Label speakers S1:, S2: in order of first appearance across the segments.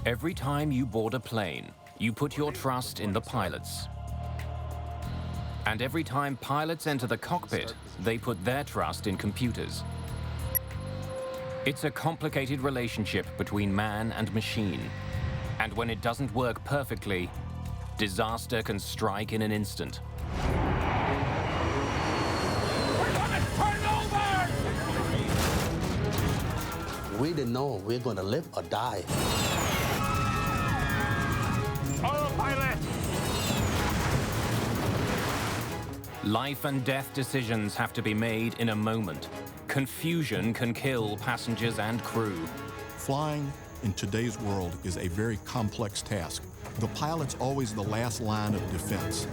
S1: Every time you board a plane, you put your trust in the pilots. And every time pilots enter the cockpit, they put their trust in computers. It's a complicated relationship between man and machine. And when it doesn't work perfectly, disaster can strike in an instant.
S2: We're gonna turn over!
S3: We didn't know we're gonna live or die.
S2: Autopilot!
S1: Life and death decisions have to be made in a moment. Confusion can kill passengers and crew.
S4: Flying in today's world is a very complex task. The pilot's always the last line of defense.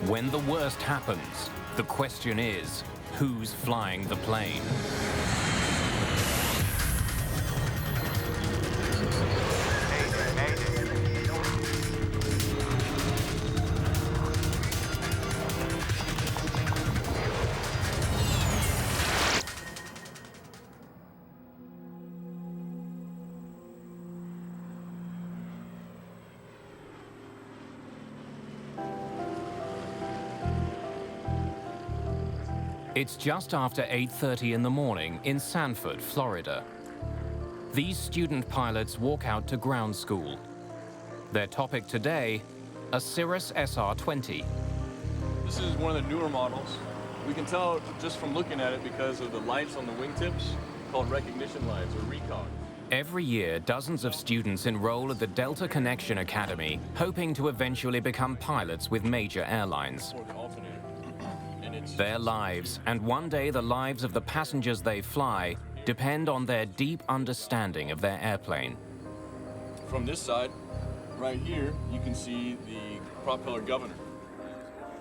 S1: When the worst happens, the question is, who's flying the plane? It's just after 8:30 in the morning in Sanford, Florida. These student pilots walk out to ground school. Their topic today, a Cirrus SR-20.
S5: This is one of the newer models. We can tell just from looking at it because of the lights on the wingtips called recognition lights or recon.
S1: Every year, dozens of students enroll at the Delta Connection Academy, hoping to eventually become pilots with major airlines. Their lives, and one day the lives of the passengers they fly, depend on their deep understanding of their airplane.
S5: From this side, right here, you can see the propeller governor.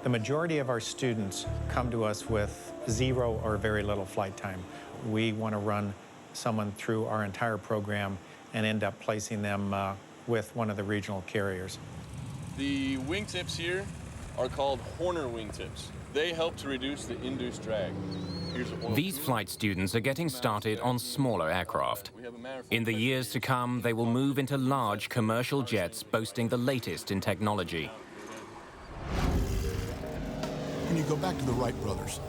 S6: The majority of our students come to us with zero or very little flight time. We want to run someone through our entire program and end up placing them with one of the regional carriers.
S5: The wingtips here are called Horner wingtips. They help to reduce the induced drag.
S1: These flight students are getting started on smaller aircraft. In the years to come, they will move into large commercial jets boasting the latest in technology.
S4: When you go back to the Wright brothers,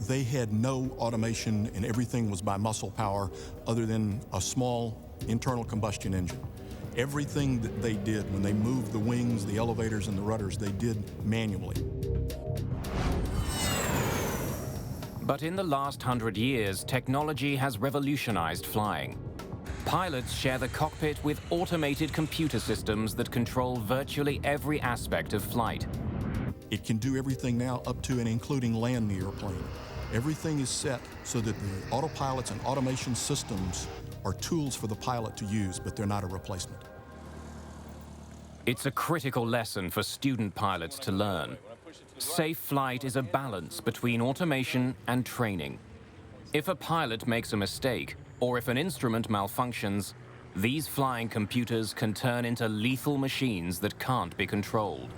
S4: they had no automation and everything was by muscle power other than a small internal combustion engine. Everything that they did when they moved the wings, the elevators, and the rudders, they did manually.
S1: But in the last 100 years, technology has revolutionized flying. Pilots share the cockpit with automated computer systems that control virtually every aspect of flight.
S4: It can do everything now up to and including land the airplane. Everything is set so that the autopilots and automation systems are tools for the pilot to use, but they're not a replacement.
S1: It's a critical lesson for student pilots to learn. Safe flight is a balance between automation and training. If a pilot makes a mistake, or if an instrument malfunctions, these flying computers can turn into lethal machines that can't be controlled.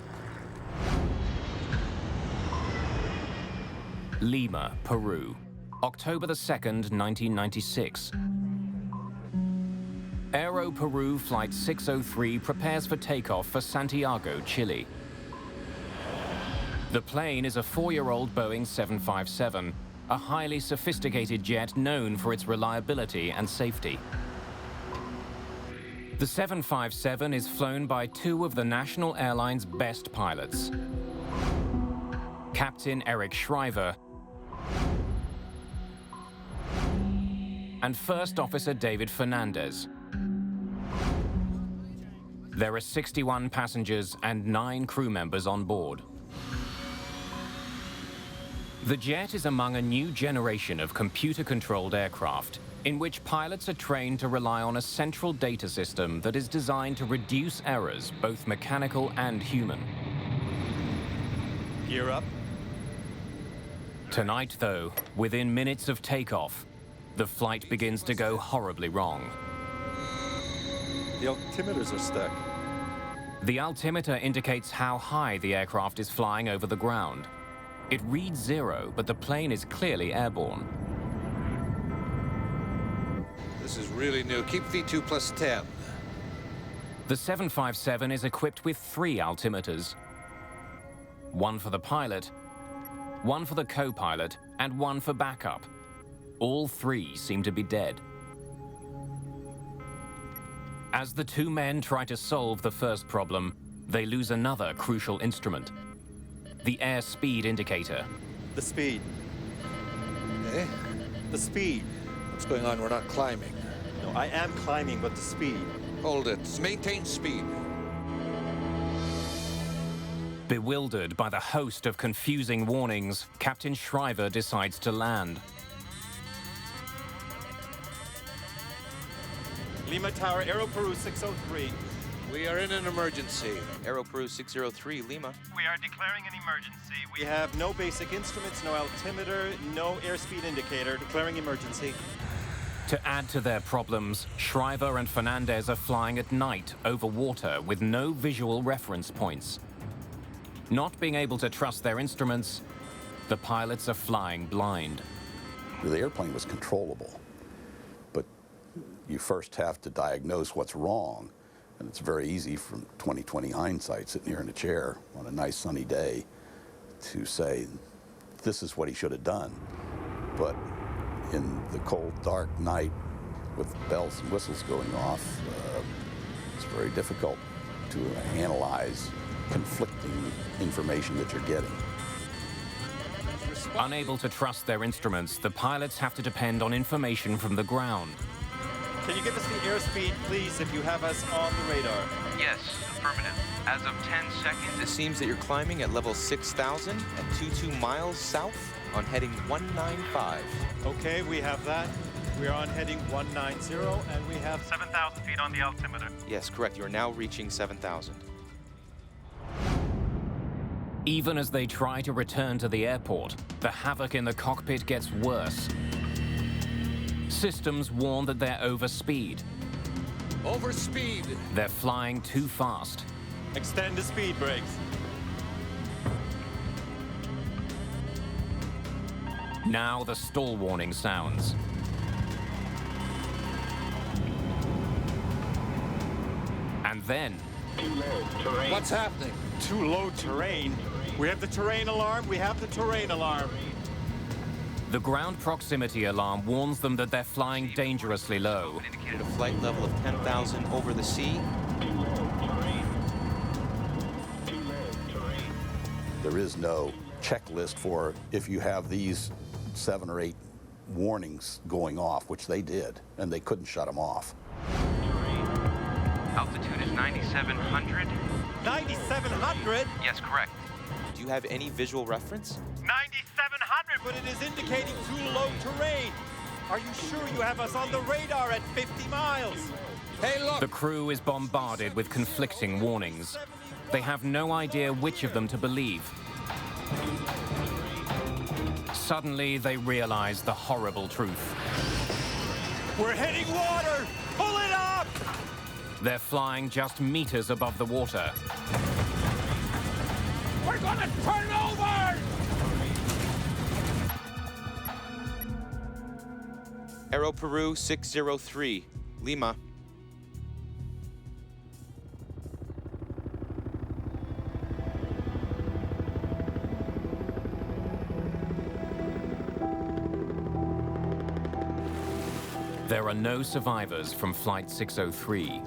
S1: Lima, Peru, October the 2nd, 1996. Aero Peru Flight 603 prepares for takeoff for Santiago, Chile. The plane is a 4-year-old Boeing 757, a highly sophisticated jet known for its reliability and safety. The 757 is flown by 2 of the national airline's best pilots, Captain Eric Shriver and First Officer David Fernandez. There are 61 passengers and 9 crew members on board. The jet is among a new generation of computer-controlled aircraft in which pilots are trained to rely on a central data system that is designed to reduce errors, both mechanical and human.
S6: Gear up.
S1: Tonight, though, within minutes of takeoff, the flight begins to go horribly wrong.
S7: The altimeters are stuck.
S1: The altimeter indicates how high the aircraft is flying over the ground. It reads 0, but the plane is clearly airborne.
S7: This is really new. Keep V2 plus 10.
S1: The 757 is equipped with 3 altimeters. One for the pilot, one for the co-pilot, and one for backup. All 3 seem to be dead. As the 2 men try to solve the first problem, they lose another crucial instrument, the airspeed indicator.
S7: The speed. Eh? The speed.
S8: What's going on? We're not climbing.
S7: No, I am climbing, but the speed.
S8: Hold it. Maintain speed.
S1: Bewildered by the host of confusing warnings, Captain Shriver decides to land.
S7: Lima Tower, Aero Peru 603.
S8: We are in an emergency.
S9: Aero Peru 603, Lima.
S10: We are declaring an emergency.
S7: We have no basic instruments, no altimeter, no airspeed indicator. Declaring emergency.
S1: To add to their problems, Shriver and Fernandez are flying at night over water with no visual reference points. Not being able to trust their instruments, the pilots are flying blind.
S11: The airplane was controllable, but you first have to diagnose what's wrong. And it's very easy from 20/20 hindsight, sitting here in a chair on a nice sunny day, to say, this is what he should have done. But in the cold, dark night, with bells and whistles going off, it's very difficult to analyze conflicting information that you're getting.
S1: Unable to trust their instruments, the pilots have to depend on information from the ground.
S7: Can you give us the airspeed, please, if you have us on the radar?
S10: Yes, affirmative. As of 10 seconds,
S9: It seems that you're climbing at level 6,000 at 22 miles south on heading 195.
S7: Okay, we have that. We're on heading 190, and we have
S10: 7,000 feet on the altimeter.
S9: Yes, correct. You are now reaching 7,000.
S1: Even as they try to return to the airport, the havoc in the cockpit gets worse. Systems warn that they're over speed.
S8: Overspeed.
S1: They're flying too fast.
S7: extend the speed brakes.
S1: Now the stall warning sounds. And then...
S8: What's happening?
S7: Too low terrain. We have the terrain alarm. We have the terrain alarm.
S1: The ground proximity alarm warns them that they're flying dangerously low.
S9: Indicated a flight level of 10,000 over the sea.
S11: There is no checklist for if you have these 7 or 8 warnings going off, which they did, and they couldn't shut them off.
S10: Altitude is 9,700.
S7: 9,700?
S10: Yes, correct.
S9: Do you have any visual reference?
S7: 9,700, but it is indicating too low terrain. Are you sure you have us on the radar at 50 miles?
S8: Hey, look!
S1: The crew is bombarded with conflicting warnings. They have no idea which of them to believe. Suddenly, they realize the horrible truth.
S7: We're hitting water! Pull it up!
S1: They're flying just meters above the water.
S2: We're gonna turn over!
S9: Aero Peru 603, Lima.
S1: There are no survivors from Flight 603.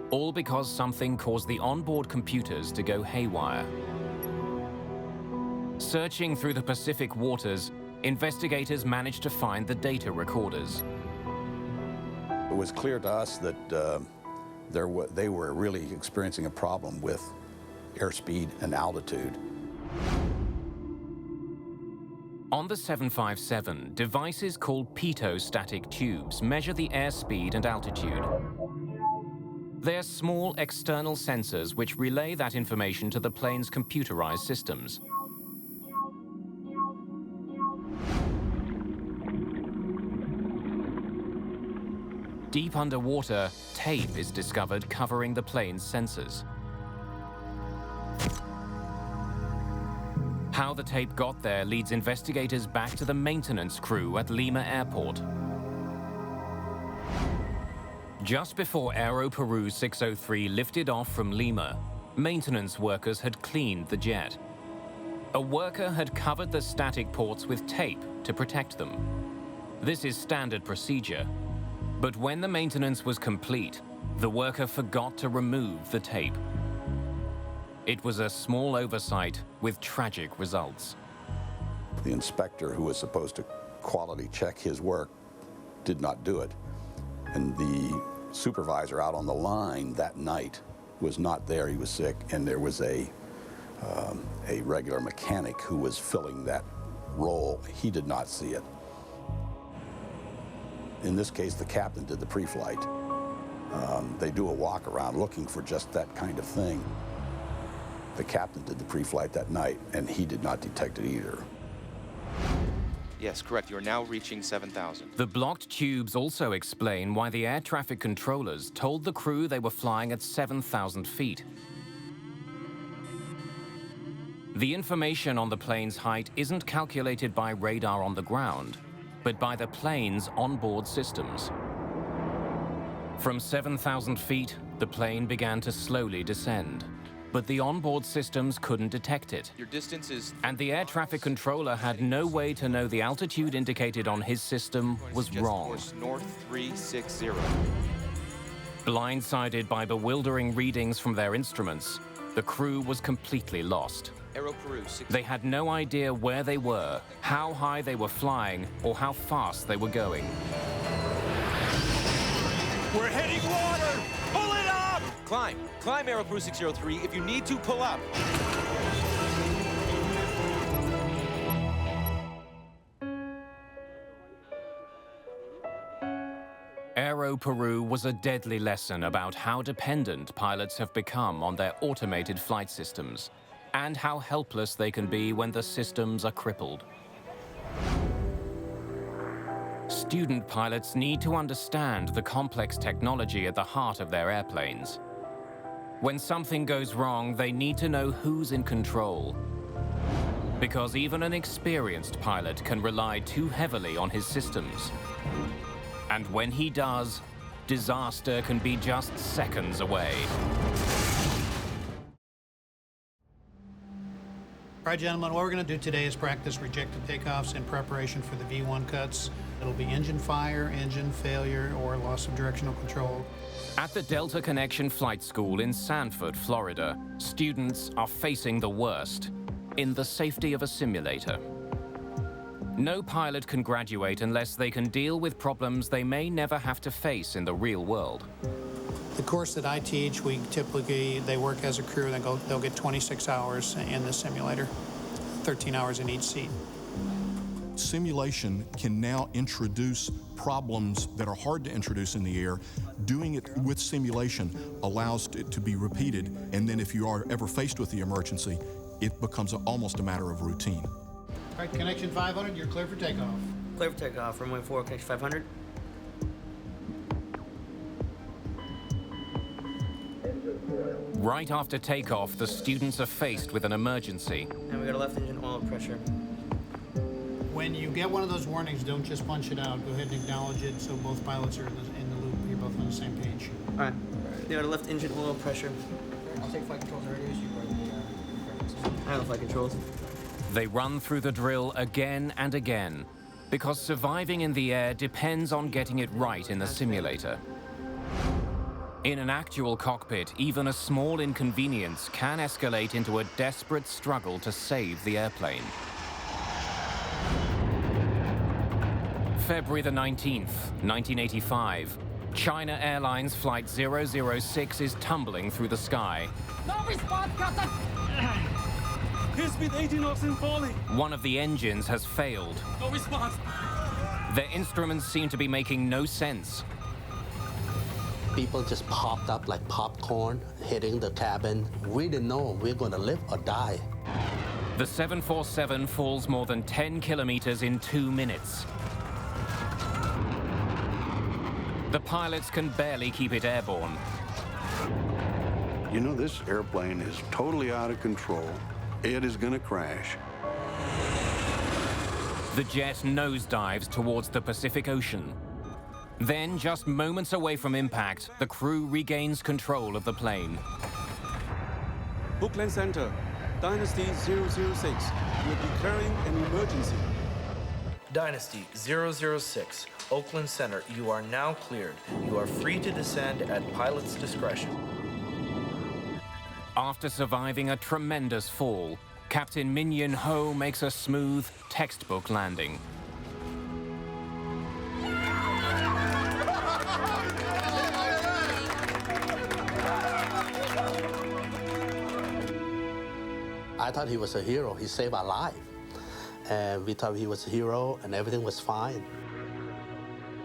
S1: All because something caused the onboard computers to go haywire. Searching through the Pacific waters, investigators managed to find the data recorders.
S11: It was clear to us that they were really experiencing a problem with airspeed and altitude.
S1: On the 757, devices called pitot-static tubes measure the airspeed and altitude. They're small external sensors which relay that information to the plane's computerized systems. Deep underwater, tape is discovered covering the plane's sensors. How the tape got there leads investigators back to the maintenance crew at Lima Airport. Just before Aero Peru 603 lifted off from Lima, maintenance workers had cleaned the jet. A worker had covered the static ports with tape to protect them. This is standard procedure. But when the maintenance was complete, the worker forgot to remove the tape. It was a small oversight with tragic results.
S11: The inspector who was supposed to quality check his work did not do it. And the supervisor out on the line that night was not there. He was sick, and there was a regular mechanic who was filling that role. He did not see it. In this case, the captain did the pre-flight. They do a walk around looking for just that kind of thing. The captain did the pre-flight that night, and he did not detect it either.
S9: Yes, correct. You're now reaching 7,000.
S1: The blocked tubes also explain why the air traffic controllers told the crew they were flying at 7,000 feet. The information on the plane's height isn't calculated by radar on the ground, but by the plane's onboard systems. From 7,000 feet, the plane began to slowly descend, but the onboard systems couldn't detect it.
S9: Your distance is...
S1: And the air traffic controller had no way to know the altitude indicated on his system was wrong.
S9: Course north 360.
S1: Blindsided by bewildering readings from their instruments, the crew was completely lost.
S9: Aero Peru 6.
S1: They had no idea where they were, how high they were flying, or how fast they were going.
S7: We're hitting water! Pull it up!
S9: Climb Aero Peru 603. If you need to, pull up.
S1: Aero Peru was a deadly lesson about how dependent pilots have become on their automated flight systems, and how helpless they can be when the systems are crippled. Student pilots need to understand the complex technology at the heart of their airplanes. When something goes wrong, they need to know who's in control. Because even an experienced pilot can rely too heavily on his systems. And when he does, disaster can be just seconds away.
S12: All right, gentlemen, what we're going to do today is practice rejected takeoffs in preparation for the V1 cuts. It'll be engine fire, engine failure, or loss of directional control.
S1: At the Delta Connection Flight School in Sanford, Florida, students are facing the worst in the safety of a simulator. No pilot can graduate unless they can deal with problems they may never have to face in the real world.
S12: The course that I teach, they work as a crew, they'll get 26 hours in the simulator, 13 hours in each seat.
S4: Simulation can now introduce problems that are hard to introduce in the air. Doing it with simulation allows it to be repeated, and then if you are ever faced with the emergency, it becomes almost a matter of routine.
S12: All right, connection 500, you're clear for takeoff.
S13: Clear for takeoff, runway 4, connection 500.
S1: Right after takeoff, the students are faced with an emergency.
S13: And we got a left engine oil pressure.
S12: When you get one of those warnings, don't just punch it out. Go ahead and acknowledge it so both pilots are in the loop. You're both on the same page.
S13: All right. We got a left engine oil pressure.
S12: I'll take flight controls and radios.
S13: I have the flight controls.
S1: They run through the drill again and again because surviving in the air depends on getting it right in the simulator. In an actual cockpit, even a small inconvenience can escalate into a desperate struggle to save the airplane. February the 19th, 1985. China Airlines Flight 006 is tumbling through the sky.
S2: No response, Captain!
S14: Airspeed 80 knots and falling.
S1: One of the engines has failed.
S14: No response.
S1: Their instruments seem to be making no sense.
S3: People just popped up like popcorn, hitting the cabin. We didn't know we were going to live or die.
S1: The 747 falls more than 10 kilometers in 2 minutes. The pilots can barely keep it airborne.
S15: You know, this airplane is totally out of control. It is going to crash.
S1: The jet nosedives towards the Pacific Ocean. Then, just moments away from impact, the crew regains control of the plane.
S14: Bookland Center, Dynasty 006. We're declaring an emergency.
S16: Dynasty 006, Oakland Center, you are now cleared. You are free to descend at pilot's discretion.
S1: After surviving a tremendous fall, Captain Min Yin Ho makes a smooth, textbook landing.
S3: I thought he was a hero. He saved our life. And we thought he was a hero and everything was fine.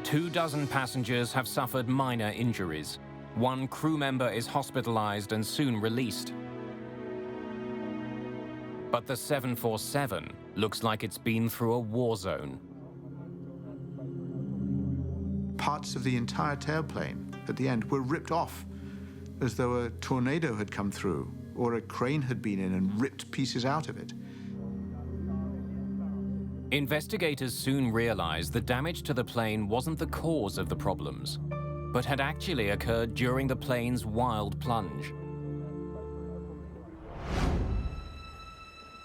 S1: 24 passengers have suffered minor injuries. One crew member is hospitalized and soon released. But the 747 looks like it's been through a war zone.
S17: Parts of the entire tailplane at the end were ripped off, as though a tornado had come through or a crane had been in and ripped pieces out of it.
S1: Investigators soon realized the damage to the plane wasn't the cause of the problems, but had actually occurred during the plane's wild plunge.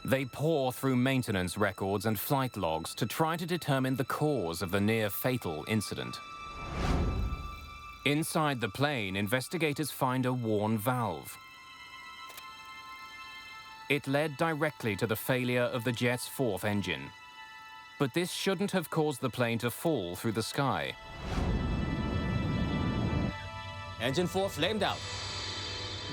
S1: They pore through maintenance records and flight logs to try to determine the cause of the near-fatal incident. Inside the plane, investigators find a worn valve. It led directly to the failure of the jet's fourth engine. But this shouldn't have caused the plane to fall through the sky.
S18: Engine 4 flamed out.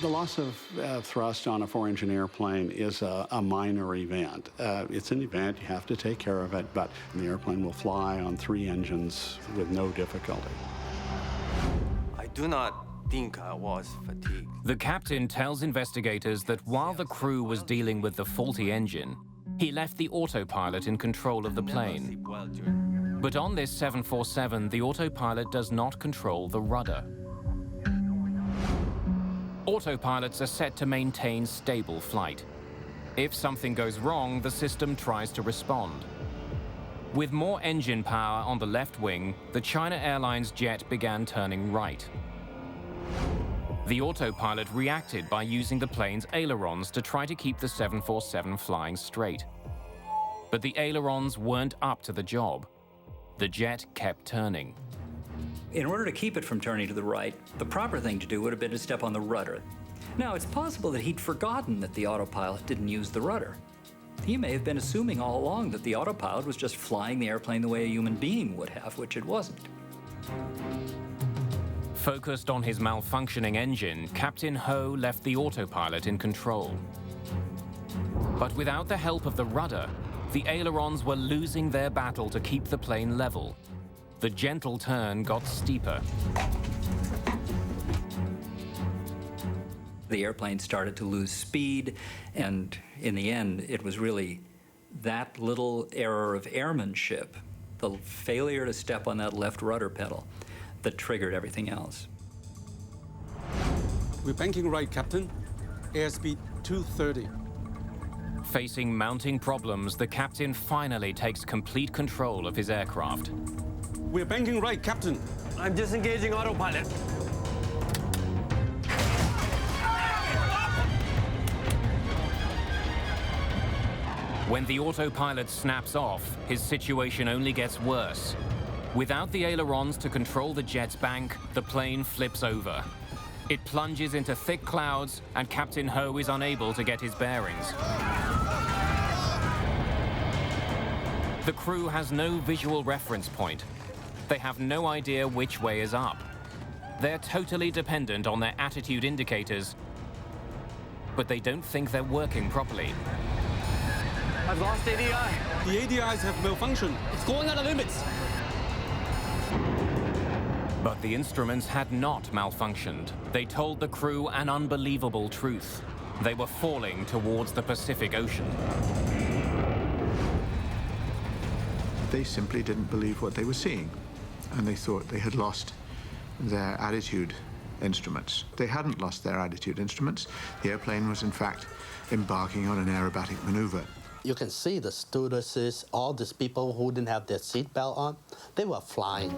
S15: The loss of thrust on a four-engine airplane is a minor event. It's an event, you have to take care of it, but the airplane will fly on 3 engines with no difficulty.
S19: I do not think I was fatigued.
S1: The captain tells investigators that while the crew was dealing with the faulty engine, he left the autopilot in control of the plane. But on this 747, the autopilot does not control the rudder. Autopilots are set to maintain stable flight. If something goes wrong, the system tries to respond. With more engine power on the left wing, the China Airlines jet began turning right. The autopilot reacted by using the plane's ailerons to try to keep the 747 flying straight. But the ailerons weren't up to the job. The jet kept turning.
S20: In order to keep it from turning to the right, the proper thing to do would have been to step on the rudder. Now, it's possible that he'd forgotten that the autopilot didn't use the rudder. He may have been assuming all along that the autopilot was just flying the airplane the way a human being would have, which it wasn't.
S1: Focused on his malfunctioning engine, Captain Ho left the autopilot in control. But without the help of the rudder, the ailerons were losing their battle to keep the plane level. The gentle turn got steeper.
S20: The airplane started to lose speed, and in the end, it was really that little error of airmanship, the failure to step on that left rudder pedal, that triggered everything else.
S14: We're banking right, Captain. Airspeed 230.
S1: Facing mounting problems, the captain finally takes complete control of his aircraft.
S14: We're banking right, Captain.
S19: I'm disengaging autopilot.
S1: When the autopilot snaps off, his situation only gets worse. Without the ailerons to control the jet's bank, the plane flips over. It plunges into thick clouds, and Captain Ho is unable to get his bearings. The crew has no visual reference point. They have no idea which way is up. They're totally dependent on their attitude indicators, but they don't think they're working properly.
S19: I've lost ADI.
S14: The ADIs have malfunctioned.
S18: It's going out of limits.
S1: But the instruments had not malfunctioned. They told the crew an unbelievable truth. They were falling towards the Pacific Ocean.
S17: They simply didn't believe what they were seeing, and they thought they had lost their attitude instruments. They hadn't lost their attitude instruments. The airplane was, in fact, embarking on an aerobatic maneuver.
S3: You can see the stewardesses, all these people who didn't have their seatbelt on, they were flying.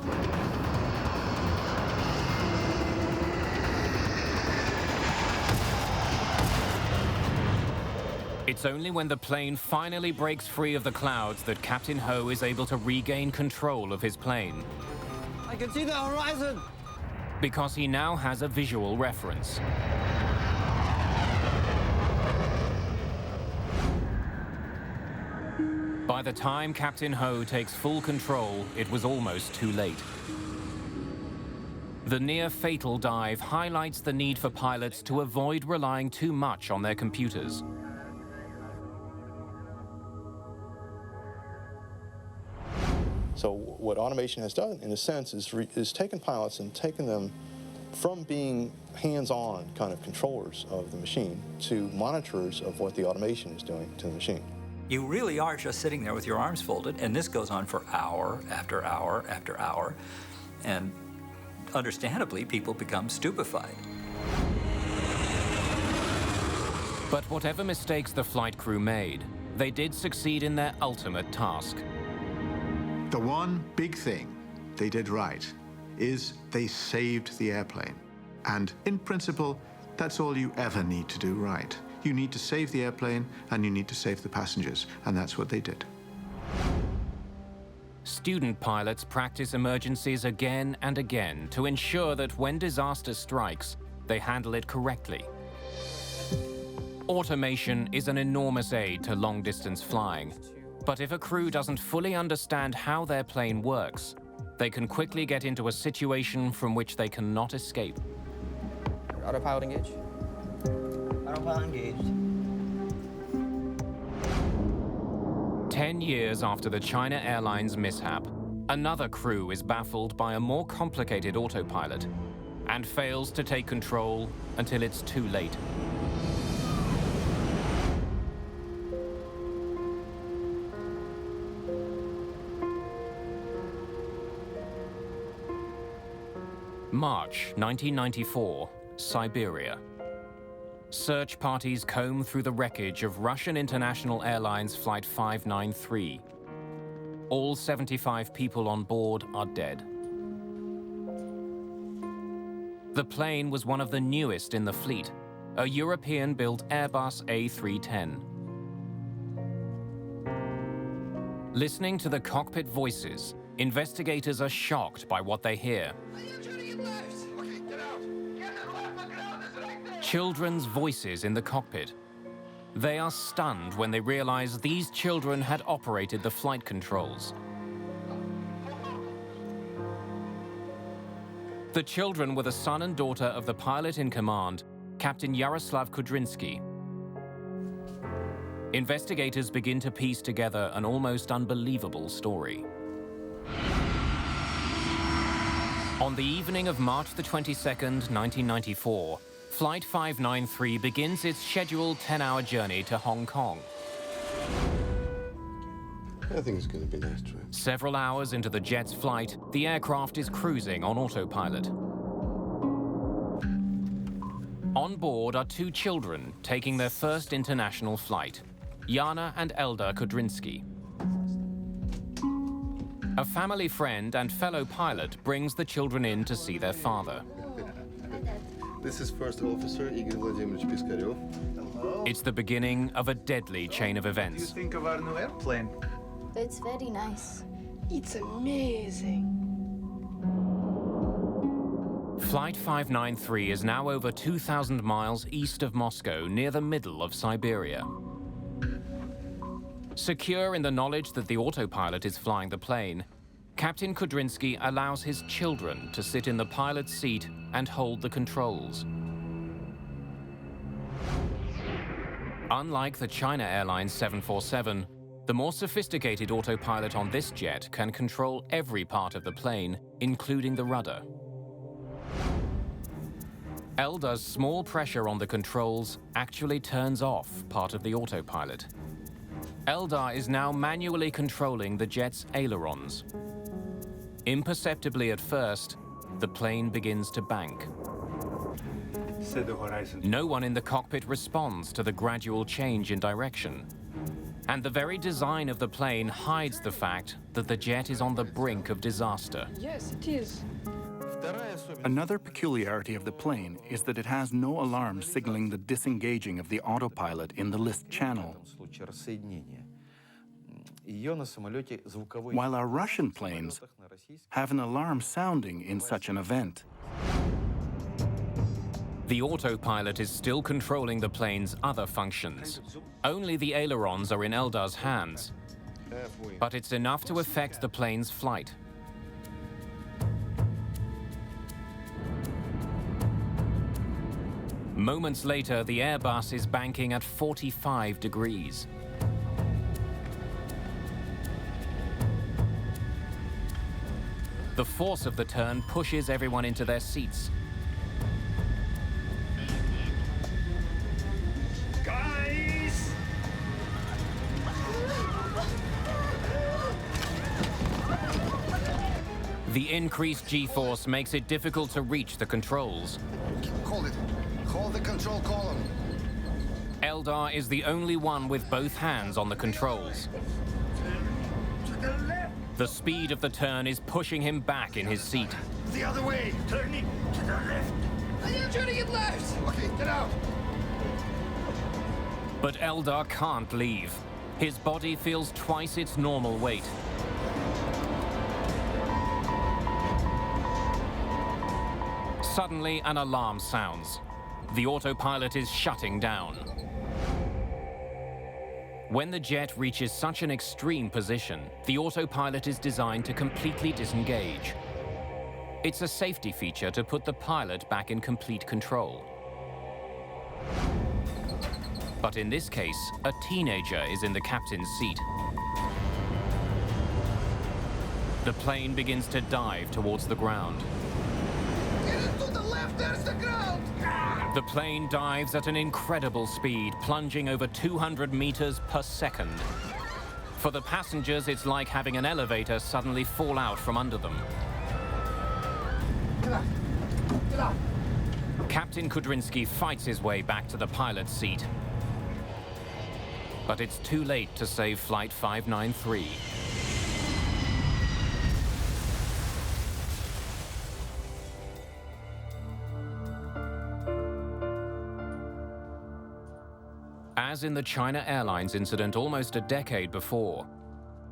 S1: It's only when the plane finally breaks free of the clouds that Captain Ho is able to regain control of his plane.
S13: I can see the horizon!
S1: Because he now has a visual reference. By the time Captain Ho takes full control, it was almost too late. The near-fatal dive highlights the need for pilots to avoid relying too much on their computers.
S21: So what automation has done, in a sense, is taken pilots and taken them from being hands-on kind of controllers of the machine to monitorers of what the automation is doing to the machine.
S20: You really are just sitting there with your arms folded, and this goes on for hour after hour after hour. And understandably, people become stupefied.
S1: But whatever mistakes the flight crew made, they did succeed in their ultimate task.
S17: The one big thing they did right is they saved the airplane. And in principle, that's all you ever need to do right. You need to save the airplane and you need to save the passengers, and that's what they did.
S1: Student pilots practice emergencies again and again to ensure that when disaster strikes, they handle it correctly. Automation is an enormous aid to long-distance flying, but if a crew doesn't fully understand how their plane works, they can quickly get into a situation from which they cannot escape.
S13: Autopilot engaged. Autopilot engaged.
S1: 10 years after the China Airlines mishap, another crew is baffled by a more complicated autopilot and fails to take control until it's too late. March 1994, Siberia. Search parties comb through the wreckage of Russian International Airlines Flight 593. All 75 people on board are dead. The plane was one of the newest in the fleet, a European-built Airbus A310. Listening to the cockpit voices, investigators are shocked by what they hear. Children's voices in the cockpit. They are stunned when they realize these children had operated the flight controls. The children were the son and daughter of the pilot in command, Captain Yaroslav Kudrinsky. Investigators begin to piece together an almost unbelievable story. On the evening of March the 22nd, 1994, Flight 593 begins its scheduled 10-hour journey to Hong Kong.
S22: I think it's going to be nice trip.
S1: Several hours into the jet's flight, the aircraft is cruising on autopilot. On board are two children taking their first international flight, Yana and Eldar Kudrinsky. A family friend and fellow pilot brings the children in to see their father.
S22: This is First Officer Igor Vladimirovich Piskarev. Hello.
S1: It's the beginning of a deadly chain of events.
S23: What do you think of our new airplane?
S24: It's very nice.
S23: It's amazing.
S1: Flight 593 is now over 2,000 miles east of Moscow, near the middle of Siberia. Secure in the knowledge that the autopilot is flying the plane, Captain Kudrinsky allows his children to sit in the pilot's seat and hold the controls. Unlike the China Airlines 747, the more sophisticated autopilot on this jet can control every part of the plane, including the rudder. Eldar's small pressure on the controls actually turns off part of the autopilot. Eldar is now manually controlling the jet's ailerons. Imperceptibly at first, the plane begins to bank.
S23: Set the horizon.
S1: No one in the cockpit responds to the gradual change in direction. And the very design of the plane hides the fact that the jet is on the brink of disaster.
S23: Yes, it is.
S5: Another peculiarity of the plane is that it has no alarm signaling the disengaging of the autopilot in the lift channel. While our Russian planes have an alarm sounding in such an event.
S1: The autopilot is still controlling the plane's other functions. Only the ailerons are in Eldar's hands, but it's enough to affect the plane's flight. Moments later, the Airbus is banking at 45 degrees. The force of the turn pushes everyone into their seats.
S2: Guys!
S1: The increased G-force makes it difficult to reach the controls.
S22: Hold it. Hold the control column.
S1: Eldar is the only one with both hands on the controls. The speed of the turn is pushing him back in his seat.
S2: The other way! Turning to the left! I am trying to get left! Okay, get out!
S1: But Eldar can't leave. His body feels twice its normal weight. Suddenly, an alarm sounds. The autopilot is shutting down. When the jet reaches such an extreme position, the autopilot is designed to completely disengage. It's a safety feature to put the pilot back in complete control. But in this case, a teenager is in the captain's seat. The plane begins to dive towards the ground.
S2: To the left, there's the ground!
S1: The plane dives at an incredible speed, plunging over 200 meters per second. For the passengers, it's like having an elevator suddenly fall out from under them.
S2: Get out! Get out!
S1: Captain Kudrinsky fights his way back to the pilot's seat. But it's too late to save Flight 593. As in the China Airlines incident almost a decade before,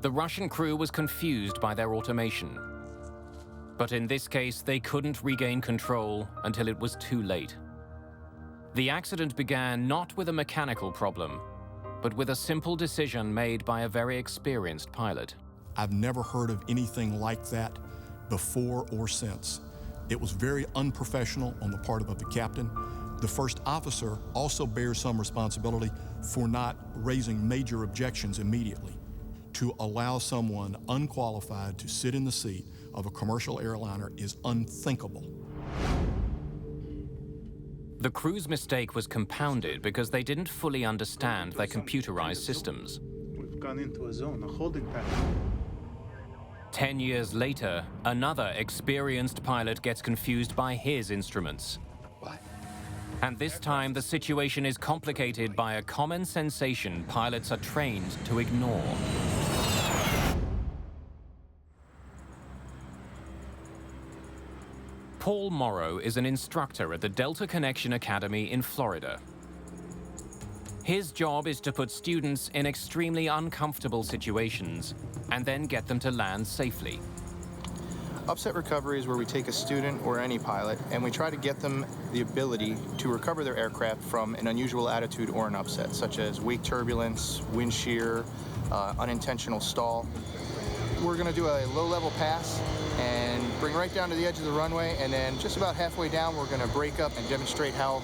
S1: the Russian crew was confused by their automation. But in this case, they couldn't regain control until it was too late. The accident began not with a mechanical problem, but with a simple decision made by a very experienced pilot.
S4: I've never heard of anything like that before or since. It was very unprofessional on the part of the captain. The first officer also bears some responsibility for not raising major objections immediately. To allow someone unqualified to sit in the seat of a commercial airliner is unthinkable.
S1: The crew's mistake was compounded because they didn't fully understand their computerized systems.
S23: We've gone into a zone, a holding pattern.
S1: 10 years later, another experienced pilot gets confused by his instruments. And this time, the situation is complicated by a common sensation pilots are trained to ignore. Paul Morrow is an instructor at the Delta Connection Academy in Florida. His job is to put students in extremely uncomfortable situations and then get them to land safely.
S21: Upset recovery is where we take a student or any pilot and we try to get them the ability to recover their aircraft from an unusual attitude or an upset, such as wake turbulence, wind shear, unintentional stall. We're going to do a low-level pass and bring right down to the edge of the runway, and then just about halfway down we're going to break up and demonstrate how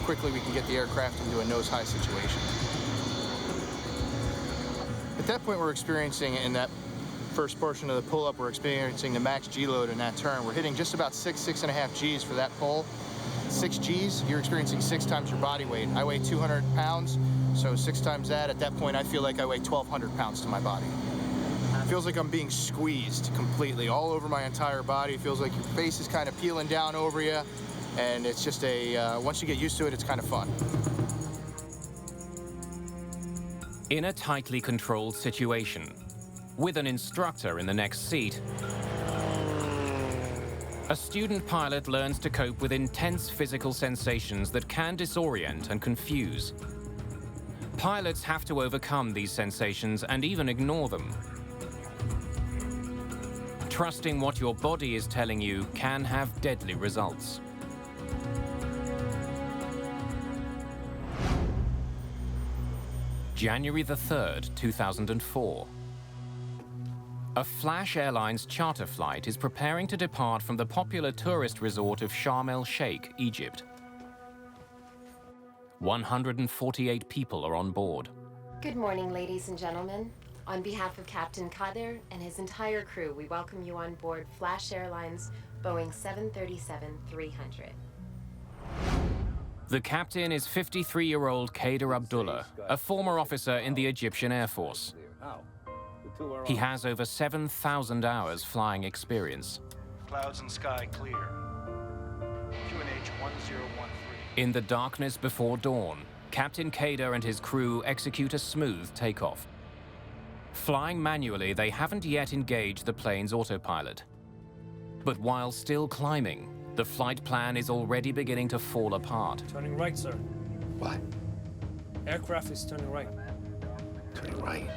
S21: quickly we can get the aircraft into a nose-high situation. At that point we're experiencing, in that first portion of the pull-up, we're experiencing the max G-load in that turn. We're hitting just about 6.5 Gs for that pull. 6 Gs, you're experiencing 6 times your body weight. I weigh 200 pounds, so 6 times that. At that point, I feel like I weigh 1,200 pounds to my body. It feels like I'm being squeezed completely all over my entire body. It feels like your face is kind of peeling down over you, and it's just once you get used to it, it's kind of fun.
S1: In a tightly controlled situation, with an instructor in the next seat, A student pilot learns to cope with intense physical sensations that can disorient and confuse. Pilots have to overcome these sensations and even ignore them. Trusting what your body is telling you can have deadly results. January the 3rd, 2004. A Flash Airlines charter flight is preparing to depart from the popular tourist resort of Sharm el-Sheikh, Egypt. 148 people are on board.
S6: Good morning, ladies and gentlemen. On behalf of Captain Kader and his entire crew, we welcome you on board Flash Airlines Boeing 737-300.
S1: The captain is 53-year-old Kader Abdullah, a former officer in the Egyptian Air Force. He has over 7,000 hours flying experience.
S23: Clouds and sky clear. QNH 1013.
S1: In the darkness before dawn, Captain Kader and his crew execute a smooth takeoff. Flying manually, they haven't yet engaged the plane's autopilot. But while still climbing, the flight plan is already beginning to fall apart.
S8: Turning right, sir.
S10: What?
S8: Aircraft is turning right.
S10: Turning right?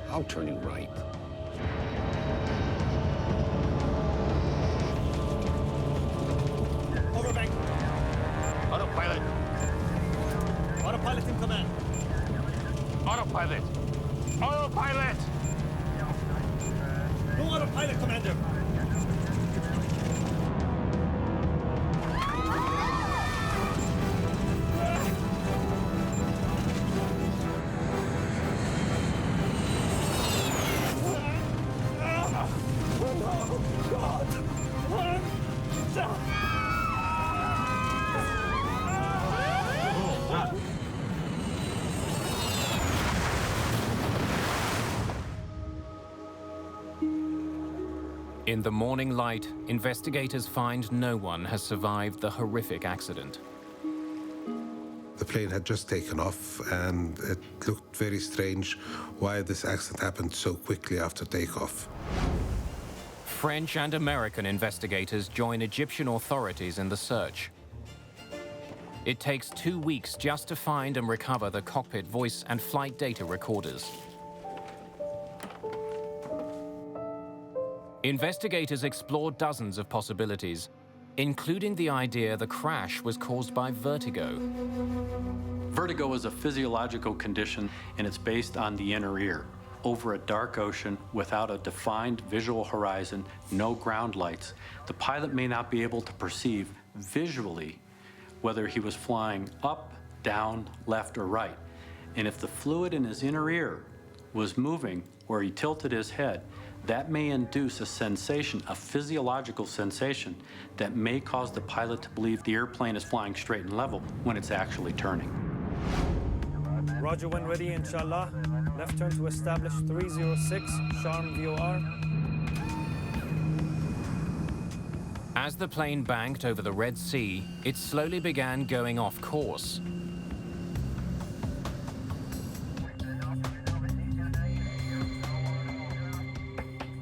S10: How turning right?
S8: Overbank.
S10: Autopilot.
S8: Autopilot in command.
S10: Autopilot. Autopilot!
S8: No autopilot, Commander.
S1: In the morning light, investigators find no one has survived the horrific accident.
S11: The plane had just taken off, and it looked very strange why this accident happened so quickly after takeoff.
S1: French and American investigators join Egyptian authorities in the search. It takes 2 weeks just to find and recover the cockpit voice and flight data recorders. Investigators explored dozens of possibilities, including the idea the crash was caused by vertigo.
S25: Vertigo is a physiological condition, and it's based on the inner ear. Over a dark ocean, without a defined visual horizon, no ground lights, the pilot may not be able to perceive visually whether he was flying up, down, left, or right. And if the fluid in his inner ear was moving or he tilted his head, that may induce a sensation, a physiological sensation, that may cause the pilot to believe the airplane is flying straight and level when it's actually turning.
S8: Roger, when ready, inshallah. Left turn to establish 306, Sharm VOR.
S1: As the plane banked over the Red Sea, it slowly began going off course.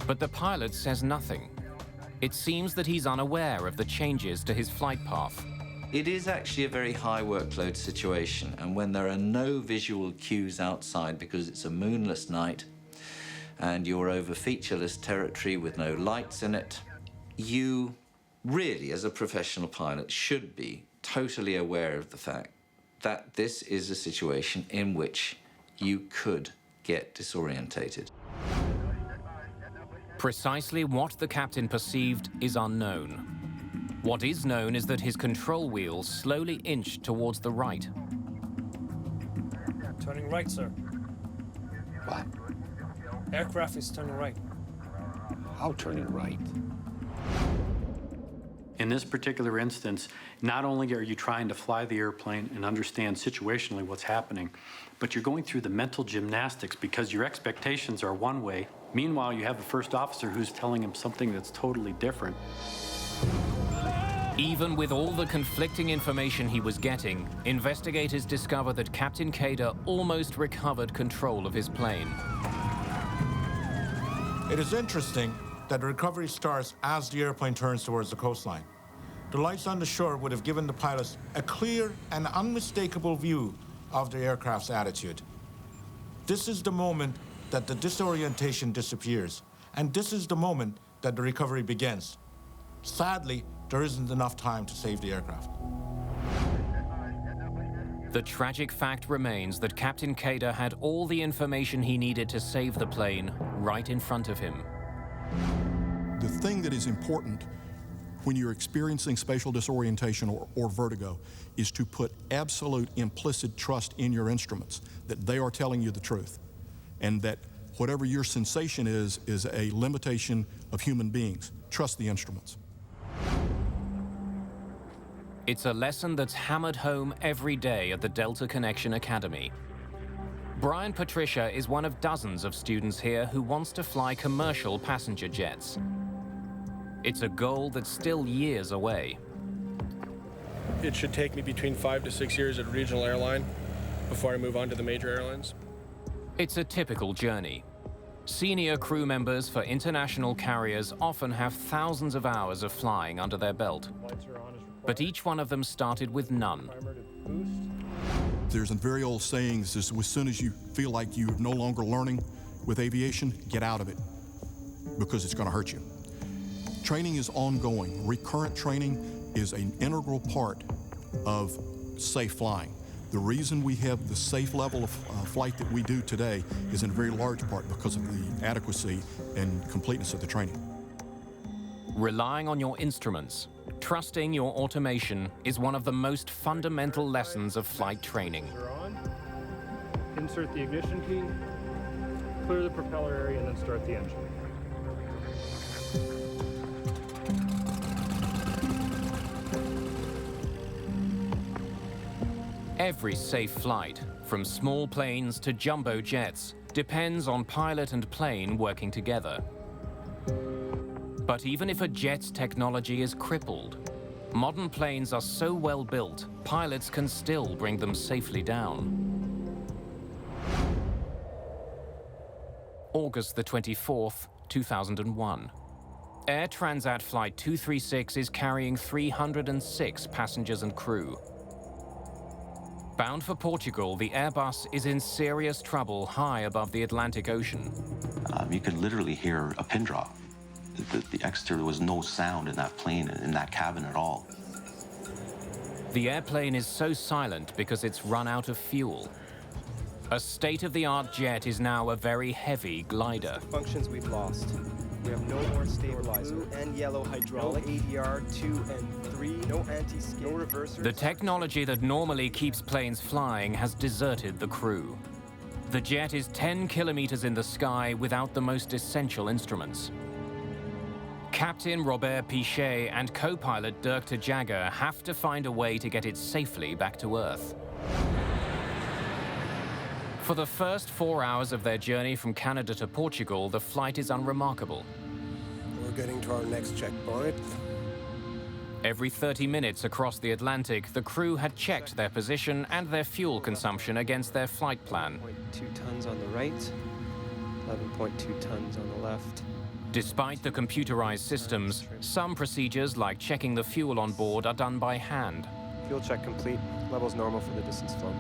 S1: But the pilot says nothing. It seems that he's unaware of the changes to his flight path.
S26: It is actually a very high workload situation, and when there are no visual cues outside because it's a moonless night and you're over featureless territory with no lights in it, you really, as a professional pilot, should be totally aware of the fact that this is a situation in which you could get disorientated.
S1: Precisely what the captain perceived is unknown. What is known is that his control wheel slowly inched towards the right.
S8: Turning right, sir.
S10: What?
S8: Aircraft is turning right.
S10: How turning right?
S25: In this particular instance, not only are you trying to fly the airplane and understand situationally what's happening, but you're going through the mental gymnastics because your expectations are one way. Meanwhile, you have a first officer who's telling him something that's totally different.
S1: Even with all the conflicting information he was getting, investigators discover that Captain Kader almost recovered control of his plane.
S4: It is interesting
S7: that the recovery starts as the airplane turns towards the coastline. The lights on the shore would have given the pilots a clear and unmistakable view of the aircraft's attitude. This is the moment that the disorientation disappears, and this is the moment that the recovery begins. Sadly, there isn't enough time to save the aircraft.
S1: The tragic fact remains that Captain Kader had all the information he needed to save the plane right in front of him.
S4: The thing that is important when you're experiencing spatial disorientation or vertigo is to put absolute implicit trust in your instruments, that they are telling you the truth, and that whatever your sensation is a limitation of human beings. Trust the instruments.
S1: It's a lesson that's hammered home every day at the Delta Connection Academy. Brian Patricia is one of dozens of students here who wants to fly commercial passenger jets. It's a goal that's still years away.
S9: It should take me between 5 to 6 years at a regional airline before I move on to the major airlines.
S1: It's a typical journey. Senior crew members for international carriers often have thousands of hours of flying under their belt. But each one of them started with none.
S4: There's a very old saying that says, as soon as you feel like you're no longer learning with aviation, get out of it, because it's going to hurt you. Training is ongoing. Recurrent training is an integral part of safe flying. The reason we have the safe level of flight that we do today is in a very large part because of the adequacy and completeness of the training.
S1: Relying on your instruments, trusting your automation is one of the most fundamental lessons of flight training.
S8: Insert the ignition key, clear the propeller area, and then start the engine.
S1: Every safe flight, from small planes to jumbo jets, depends on pilot and plane working together. But even if a jet's technology is crippled, modern planes are so well built, pilots can still bring them safely down. August the 24th, 2001. Air Transat Flight 236 is carrying 306 passengers and crew. Bound for Portugal, the Airbus is in serious trouble high above the Atlantic Ocean.
S12: You could literally hear a pin drop. The exterior, there was no sound in that plane, in that cabin at all.
S1: The airplane is so silent because it's run out of fuel. A state-of-the-art jet is now a very heavy glider.
S13: Functions we've lost. We have no more stabilizer and yellow hydraulic, no ADR 2 and 3, no anti-skid, no reversers.
S1: The technology that normally keeps planes flying has deserted the crew. The jet is 10 kilometers in the sky without the most essential instruments. Captain Robert Pichet and co-pilot Dirk de Jager have to find a way to get it safely back to Earth. For the first 4 hours of their journey from Canada to Portugal, the flight is unremarkable.
S22: We're getting to our next checkpoint.
S1: Every 30 minutes across the Atlantic, the crew had checked their position and their fuel consumption against their flight plan.
S13: 0.2 tons on the right, 11.2 tons on the left.
S1: Despite the computerized systems, some procedures like checking the fuel on board are done by hand.
S13: Fuel check complete. Levels normal for the distance flown.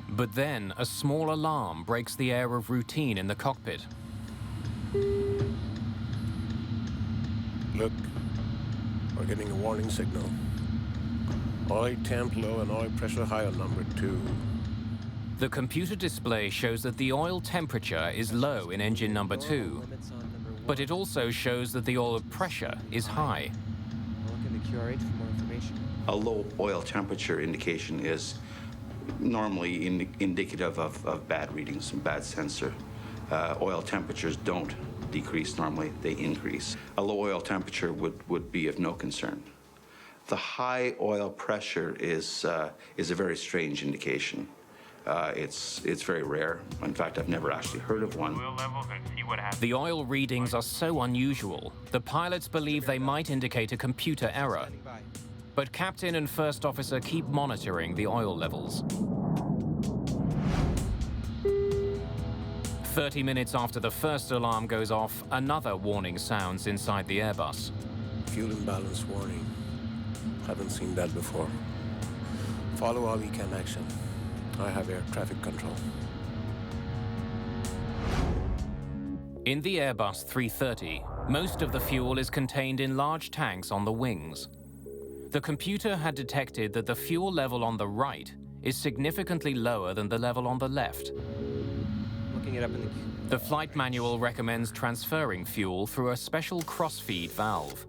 S1: But then, a small alarm breaks the air of routine in the cockpit.
S22: Look, we're getting a warning signal. Oil temp low and oil pressure high on number 2.
S1: The computer display shows that the oil temperature is low in engine number 2, but it also shows that the oil pressure is high.
S13: Look in the QR8 for more information.
S15: A low oil temperature indication is normally indicative of bad readings, bad sensor. Oil temperatures don't decrease normally, they increase. A low oil temperature would be of no concern. The high oil pressure is a very strange indication. It's very rare. In fact, I've never actually heard of one.
S1: The oil readings are so unusual, the pilots believe they might indicate a computer error. But captain and first officer keep monitoring the oil levels. 30 minutes after the first alarm goes off, another warning sounds inside the Airbus.
S22: Fuel imbalance warning. Haven't seen that before. Follow all you can action. I have air traffic control.
S1: In the Airbus 330, most of the fuel is contained in large tanks on the wings. The computer had detected that the fuel level on the right is significantly lower than the level on the left.
S13: Looking it up in
S1: the flight manual recommends transferring fuel through a special cross-feed valve.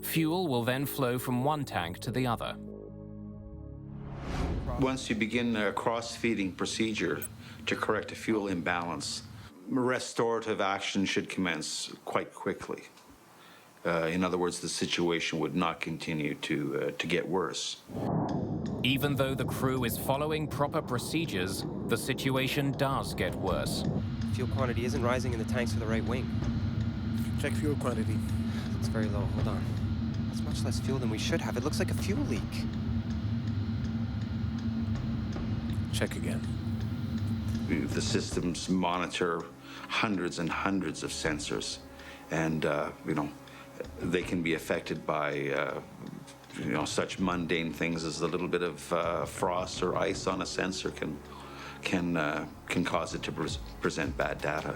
S1: Fuel will then flow from one tank to the other.
S15: Once you begin a cross-feeding procedure to correct a fuel imbalance, restorative action should commence quite quickly. In other words, the situation would not continue to get worse.
S1: Even though the crew is following proper procedures, the situation does get worse.
S13: Fuel quantity isn't rising in the tanks for the right wing.
S22: Check fuel quantity.
S13: Looks very low. Hold on. That's much less fuel than we should have. It looks like a fuel leak.
S22: Check again.
S15: The systems monitor hundreds and hundreds of sensors, and they can be affected by such mundane things as a little bit of frost or ice on a sensor can cause it to present bad data.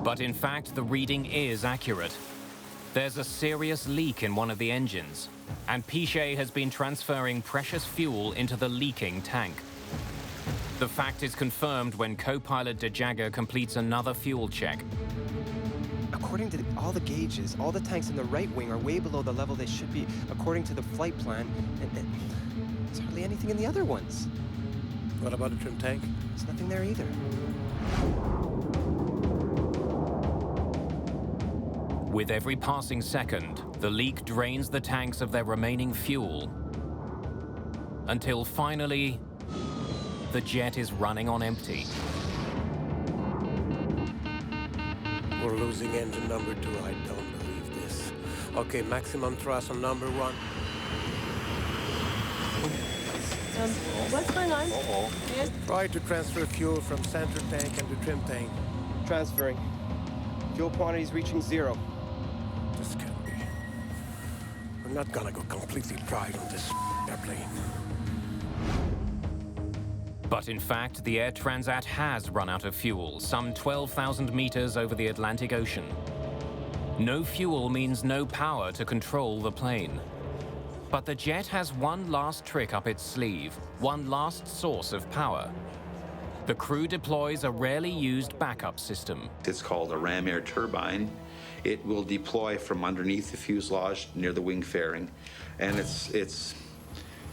S1: But in fact, the reading is accurate. There's a serious leak in one of the engines, and Piché has been transferring precious fuel into the leaking tank. The fact is confirmed when co-pilot De Jager completes another fuel check.
S13: According to all the gauges, all the tanks in the right wing are way below the level they should be according to the flight plan, and there's hardly anything in the other ones.
S22: What about the trim tank?
S13: There's nothing there either.
S1: With every passing second, the leak drains the tanks of their remaining fuel, until finally, the jet is running on empty.
S22: We're losing engine number 2. I don't believe this. Okay, maximum thrust on number 1.
S3: What's going on? Yes.
S22: Try to transfer fuel from center tank and the trim tank.
S13: Transferring. Fuel quantities reaching 0.
S22: This can't be. We're not gonna go completely dry on this airplane.
S1: But in fact, the Air Transat has run out of fuel, some 12,000 meters over the Atlantic Ocean. No fuel means no power to control the plane. But the jet has one last trick up its sleeve, one last source of power. The crew deploys a rarely used backup system.
S15: It's called a ram air turbine. It will deploy from underneath the fuselage near the wing fairing, and it's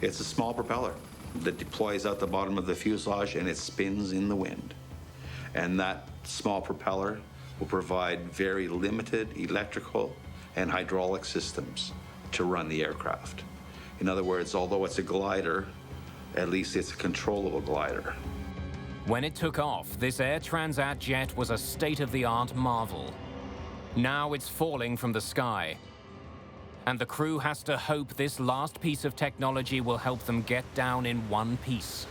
S15: a small propeller that deploys out the bottom of the fuselage, and it spins in the wind. And that small propeller will provide very limited electrical and hydraulic systems to run the aircraft. In other words, although it's a glider, at least it's a controllable glider.
S1: When it took off, this Air Transat jet was a state-of-the-art marvel. Now it's falling from the sky, and the crew has to hope this last piece of technology will help them get down in one piece.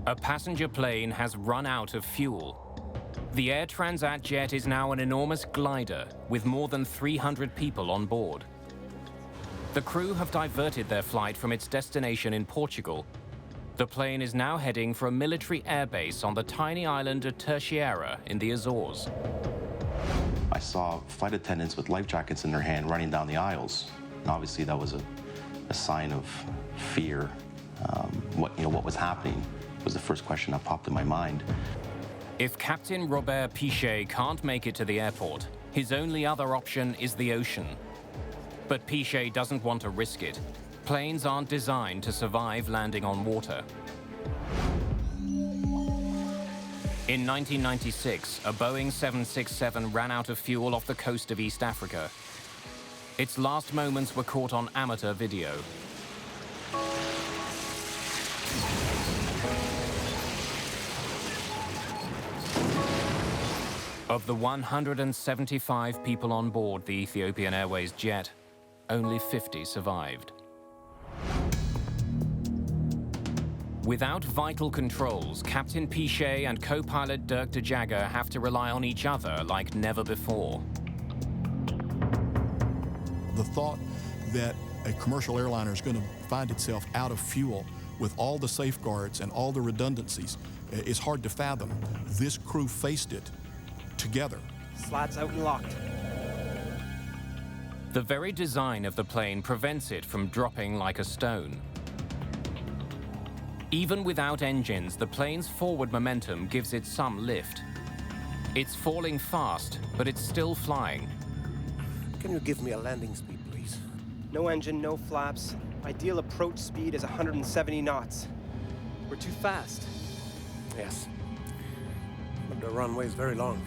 S1: A passenger plane has run out of fuel. The Air Transat jet is now an enormous glider with more than 300 people on board. The crew have diverted their flight from its destination in Portugal. The plane is now heading for a military airbase on the tiny island of Terceira in the Azores.
S12: I saw flight attendants with life jackets in their hand running down the aisles. And obviously that was a sign of fear. What was happening was the first question that popped in my mind.
S1: If Captain Robert Piché can't make it to the airport, his only other option is the ocean. But Piché doesn't want to risk it. Planes aren't designed to survive landing on water. In 1996, a Boeing 767 ran out of fuel off the coast of East Africa. Its last moments were caught on amateur video. Of the 175 people on board the Ethiopian Airways jet, only 50 survived. Without vital controls, Captain Pichet and co-pilot Dirk de Jager have to rely on each other like never before.
S4: The thought that a commercial airliner is going to find itself out of fuel with all the safeguards and all the redundancies is hard to fathom. This crew faced it together.
S13: Slats out and locked.
S1: The very design of the plane prevents it from dropping like a stone. Even without engines, the plane's forward momentum gives it some lift. It's falling fast, but it's still flying.
S22: Can you give me a landing speed, please?
S13: No engine, no flaps. Ideal approach speed is 170 knots. We're too fast.
S22: Yes. But the runway is very long.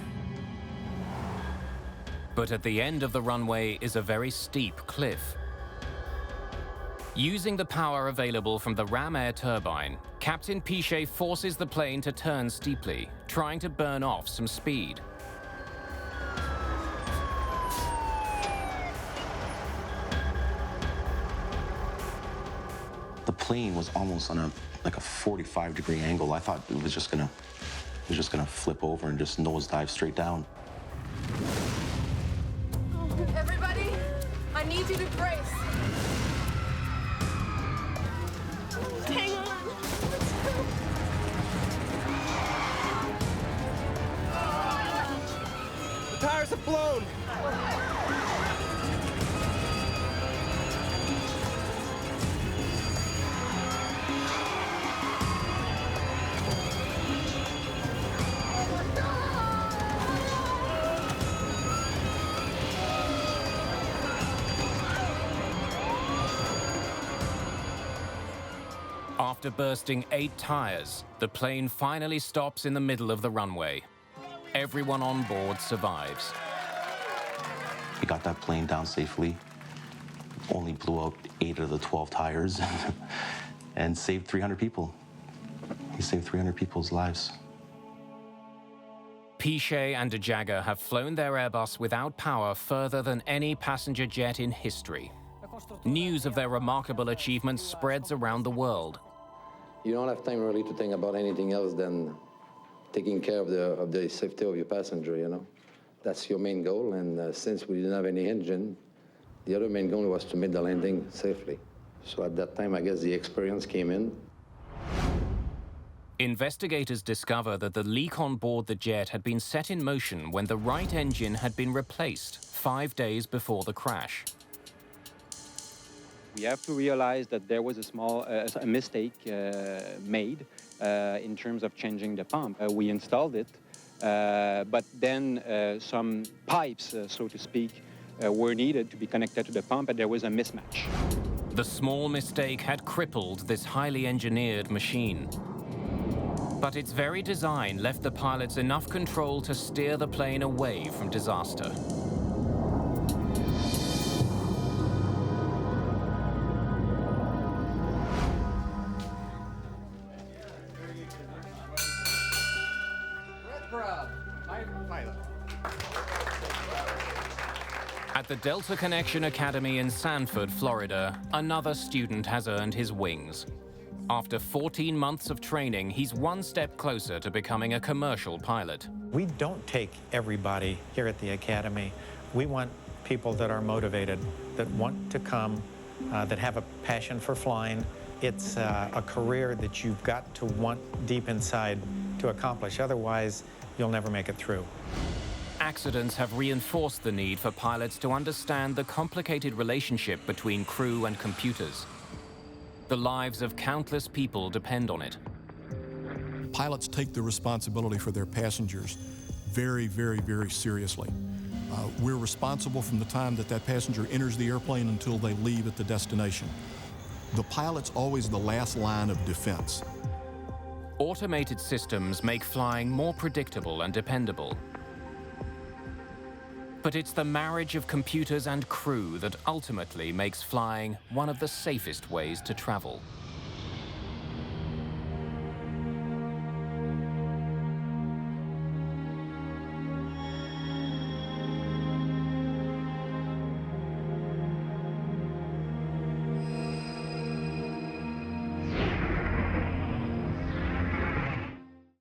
S1: But at the end of the runway is a very steep cliff. Using the power available from the ram air turbine, Captain Pichet forces the plane to turn steeply, trying to burn off some speed.
S12: The plane was almost on a 45-degree angle. I thought it was just gonna flip over and just nosedive straight down.
S3: Everybody, I need you to brace. Hang on.
S13: The tires have blown.
S1: After bursting 8 tires, the plane finally stops in the middle of the runway. Everyone on board survives.
S12: We got that plane down safely, only blew out 8 of the 12 tires, and saved 300 people. He saved 300 people's lives.
S1: Pichet and de Jager have flown their Airbus without power further than any passenger jet in history. News of their remarkable achievements spreads around the world.
S14: You don't have time really to think about anything else than taking care of the safety of your passenger, you know. That's your main goal, and since we didn't have any engine, the other main goal was to make the landing safely. So at that time, I guess the experience came in.
S1: Investigators discover that the leak on board the jet had been set in motion when the right engine had been replaced 5 days before the crash.
S16: We have to realize that there was a small mistake made in terms of changing the pump. We installed it, but then some pipes, so to speak, were needed to be connected to the pump, and there was a mismatch.
S1: The small mistake had crippled this highly engineered machine. But its very design left the pilots enough control to steer the plane away from disaster. At the Delta Connection Academy in Sanford, Florida, another student has earned his wings. After 14 months of training, he's one step closer to becoming a commercial pilot.
S17: We don't take everybody here at the Academy. We want people that are motivated, that want to come, that have a passion for flying. It's a career that you've got to want deep inside to accomplish. Otherwise, you'll never make it through.
S1: Accidents have reinforced the need for pilots to understand the complicated relationship between crew and computers. The lives of countless people depend on it.
S4: Pilots take the responsibility for their passengers very, very, very seriously. We're responsible from the time that that passenger enters the airplane until they leave at the destination. The pilot's always the last line of defense.
S1: Automated systems make flying more predictable and dependable. But it's the marriage of computers and crew that ultimately makes flying one of the safest ways to travel.